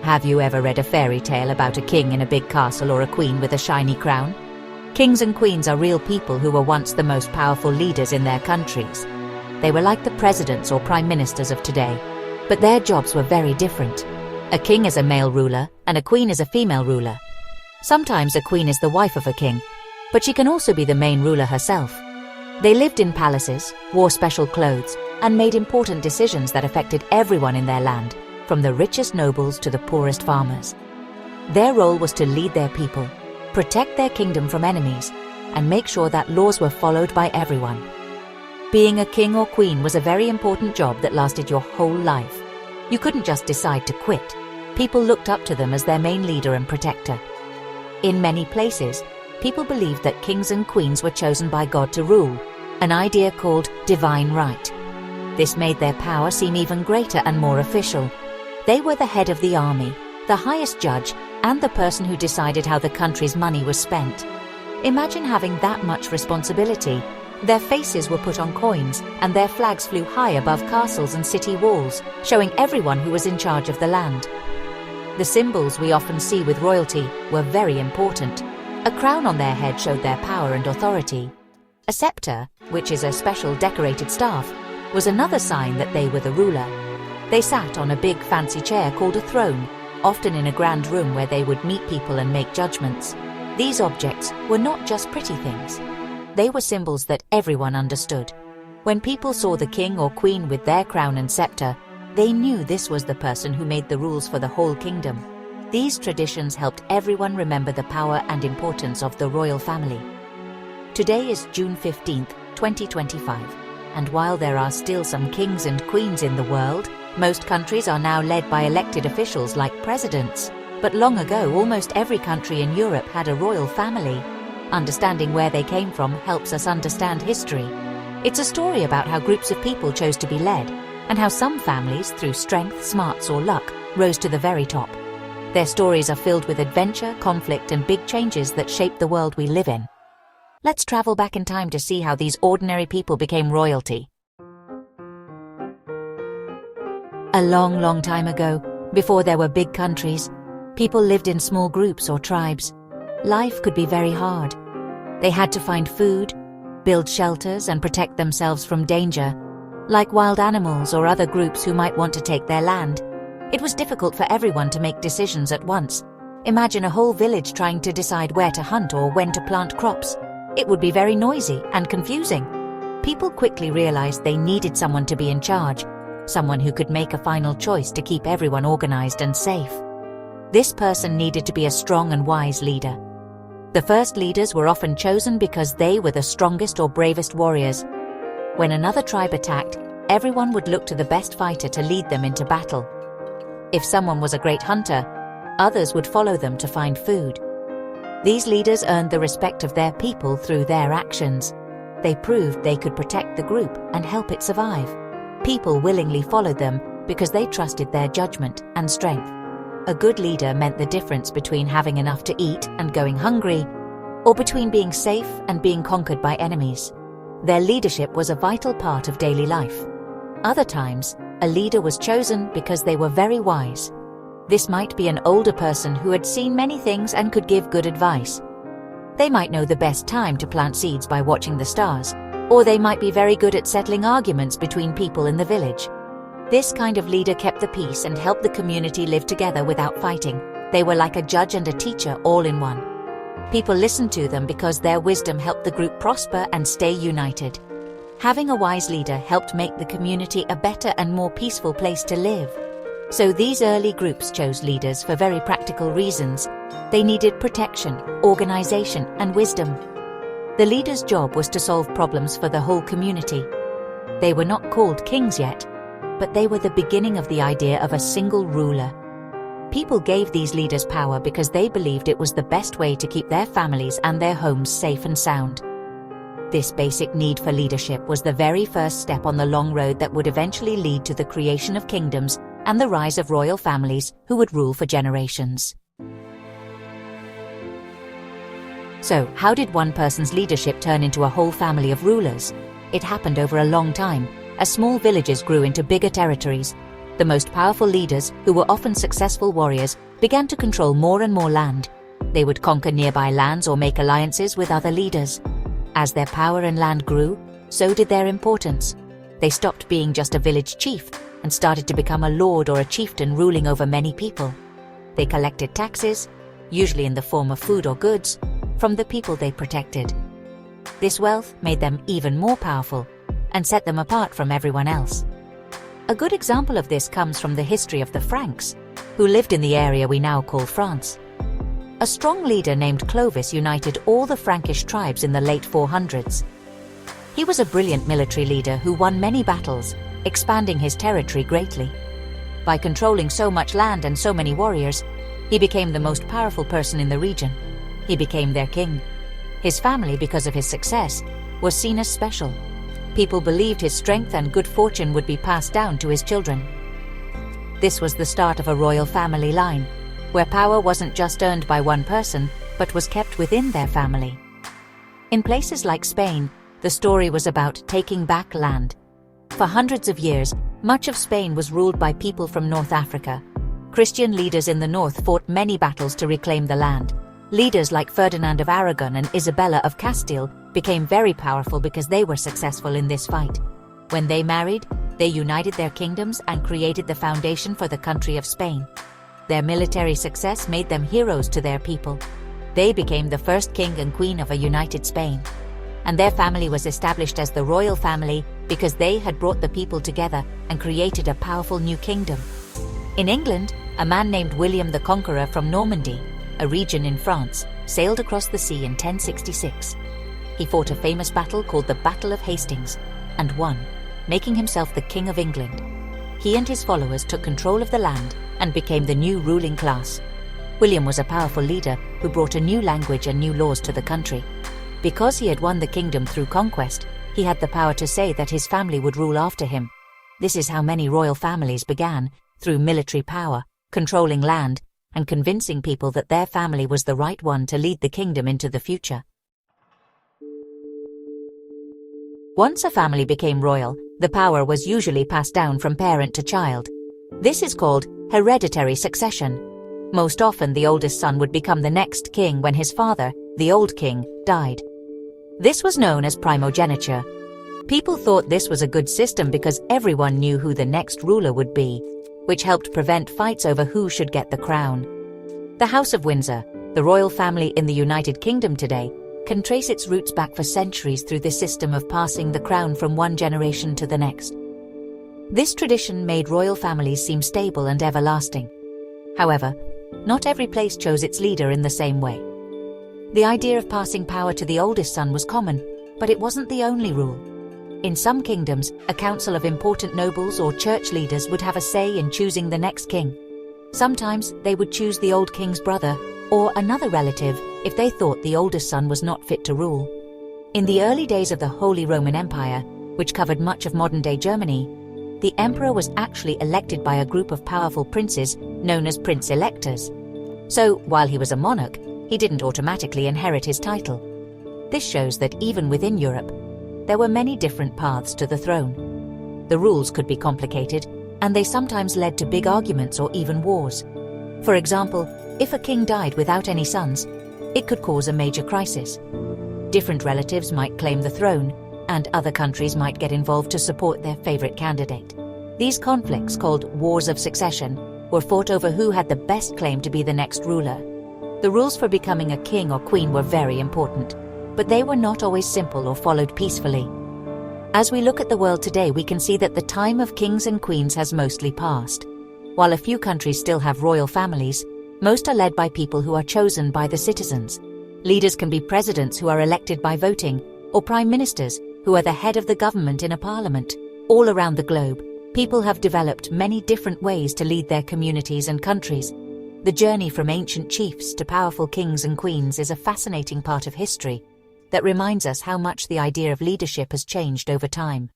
Have you ever read a fairy tale about a king in a big castle or a queen with a shiny crown? Kings and queens are real people who were once the most powerful leaders in their countries. They were like the presidents or prime ministers of today, but their jobs were very different. A king is a male ruler and a queen is a female ruler. Sometimes a queen is the wife of a king, but she can also be the main ruler herself. They lived in palaces, wore special clothes, and made important decisions that affected everyone in their land, from the richest nobles to the poorest farmers. Their role was to lead their people, protect their kingdom from enemies, and make sure that laws were followed by everyone. Being a king or queen was a very important job that lasted your whole life. You couldn't just decide to quit. People looked up to them as their main leader and protector. In many places, people believed that kings and queens were chosen by God to rule, an idea called divine right. This made their power seem even greater and more official. They were the head of the army, the highest judge, and the person who decided how the country's money was spent. Imagine having that much responsibility. Their faces were put on coins, and their flags flew high above castles and city walls, showing everyone who was in charge of the land. The symbols we often see with royalty were very important. A crown on their head showed their power and authority. A scepter, which is a special decorated staff, was another sign that they were the ruler. They sat on a big fancy chair called a throne, often in a grand room where they would meet people and make judgments. These objects were not just pretty things. They were symbols that everyone understood. When people saw the king or queen with their crown and scepter, they knew this was the person who made the rules for the whole kingdom. These traditions helped everyone remember the power and importance of the royal family. Today is June 15th, 2025, and while there are still some kings and queens in the world, most countries are now led by elected officials like presidents. But long ago, almost every country in Europe had a royal family. Understanding where they came from helps us understand history. It's a story about how groups of people chose to be led, and how some families, through strength, smarts, or luck, rose to the very top. Their stories are filled with adventure, conflict, and big changes that shape the world we live in. Let's travel back in time to see how these ordinary people became royalty. A long, long time ago, before there were big countries, people lived in small groups or tribes. Life could be very hard. They had to find food, build shelters, and protect themselves from danger, like wild animals or other groups who might want to take their land. It was difficult for everyone to make decisions at once. Imagine a whole village trying to decide where to hunt or when to plant crops. It would be very noisy and confusing. People quickly realized they needed someone to be in charge, someone who could make a final choice to keep everyone organized and safe. This person needed to be a strong and wise leader. The first leaders were often chosen because they were the strongest or bravest warriors. When another tribe attacked, everyone would look to the best fighter to lead them into battle. If someone was a great hunter, others would follow them to find food. These leaders earned the respect of their people through their actions. They proved they could protect the group and help it survive. People willingly followed them because they trusted their judgment and strength. A good leader meant the difference between having enough to eat and going hungry, or between being safe and being conquered by enemies. Their leadership was a vital part of daily life. Other times, a leader was chosen because they were very wise. This might be an older person who had seen many things and could give good advice. They might know the best time to plant seeds by watching the stars, or they might be very good at settling arguments between people in the village. This kind of leader kept the peace and helped the community live together without fighting. They were like a judge and a teacher all in one. People listened to them because their wisdom helped the group prosper and stay united. Having a wise leader helped make the community a better and more peaceful place to live. So these early groups chose leaders for very practical reasons. They needed protection, organization, and wisdom. The leader's job was to solve problems for the whole community. They were not called kings yet, but they were the beginning of the idea of a single ruler. People gave these leaders power because they believed it was the best way to keep their families and their homes safe and sound. This basic need for leadership was the very first step on the long road that would eventually lead to the creation of kingdoms and the rise of royal families who would rule for generations. So, how did one person's leadership turn into a whole family of rulers? It happened over a long time, as small villages grew into bigger territories. The most powerful leaders, who were often successful warriors, began to control more and more land. They would conquer nearby lands or make alliances with other leaders. As their power and land grew, so did their importance. They stopped being just a village chief and started to become a lord or a chieftain ruling over many people. They collected taxes, usually in the form of food or goods, from the people they protected. This wealth made them even more powerful and set them apart from everyone else. A good example of this comes from the history of the Franks, who lived in the area we now call France. A strong leader named Clovis united all the Frankish tribes in the late 400s. He was a brilliant military leader who won many battles, expanding his territory greatly. By controlling so much land and so many warriors, he became the most powerful person in the region. He became their king. His family, because of his success, was seen as special. People believed his strength and good fortune would be passed down to his children. This was the start of a royal family line, where power wasn't just earned by one person, but was kept within their family. In places like Spain, the story was about taking back land. For hundreds of years, much of Spain was ruled by people from North Africa. Christian leaders in the north fought many battles to reclaim the land. Leaders like Ferdinand of Aragon and Isabella of Castile became very powerful because they were successful in this fight. When they married, they united their kingdoms and created the foundation for the country of Spain. Their military success made them heroes to their people. They became the first king and queen of a united Spain. And their family was established as the royal family because they had brought the people together and created a powerful new kingdom. In England, a man named William the Conqueror from Normandy, a region in France, sailed across the sea in 1066. He fought a famous battle called the Battle of Hastings and won, making himself the King of England. He and his followers took control of the land and became the new ruling class. William was a powerful leader who brought a new language and new laws to the country. Because he had won the kingdom through conquest, he had the power to say that his family would rule after him. This is how many royal families began, through military power, controlling land, and convincing people that their family was the right one to lead the kingdom into the future. Once a family became royal, the power was usually passed down from parent to child. This is called hereditary succession. Most often, the oldest son would become the next king when his father, the old king, died. This was known as primogeniture. People thought this was a good system because everyone knew who the next ruler would be, which helped prevent fights over who should get the crown. The House of Windsor, the royal family in the United Kingdom today, can trace its roots back for centuries through the system of passing the crown from one generation to the next. This tradition made royal families seem stable and everlasting. However, not every place chose its leader in the same way. The idea of passing power to the oldest son was common, but it wasn't the only rule. In some kingdoms, a council of important nobles or church leaders would have a say in choosing the next king. Sometimes they would choose the old king's brother or another relative if they thought the oldest son was not fit to rule. In the early days of the Holy Roman Empire, which covered much of modern-day Germany, the emperor was actually elected by a group of powerful princes known as prince-electors. So, while he was a monarch, he didn't automatically inherit his title. This shows that even within Europe, there were many different paths to the throne. The rules could be complicated, and they sometimes led to big arguments or even wars. For example, if a king died without any sons, it could cause a major crisis. Different relatives might claim the throne, and other countries might get involved to support their favorite candidate. These conflicts, called wars of succession, were fought over who had the best claim to be the next ruler. The rules for becoming a king or queen were very important, but they were not always simple or followed peacefully. As we look at the world today, we can see that the time of kings and queens has mostly passed. While a few countries still have royal families, most are led by people who are chosen by the citizens. Leaders can be presidents who are elected by voting, or prime ministers who are the head of the government in a parliament. All around the globe, people have developed many different ways to lead their communities and countries. The journey from ancient chiefs to powerful kings and queens is a fascinating part of history that reminds us how much the idea of leadership has changed over time.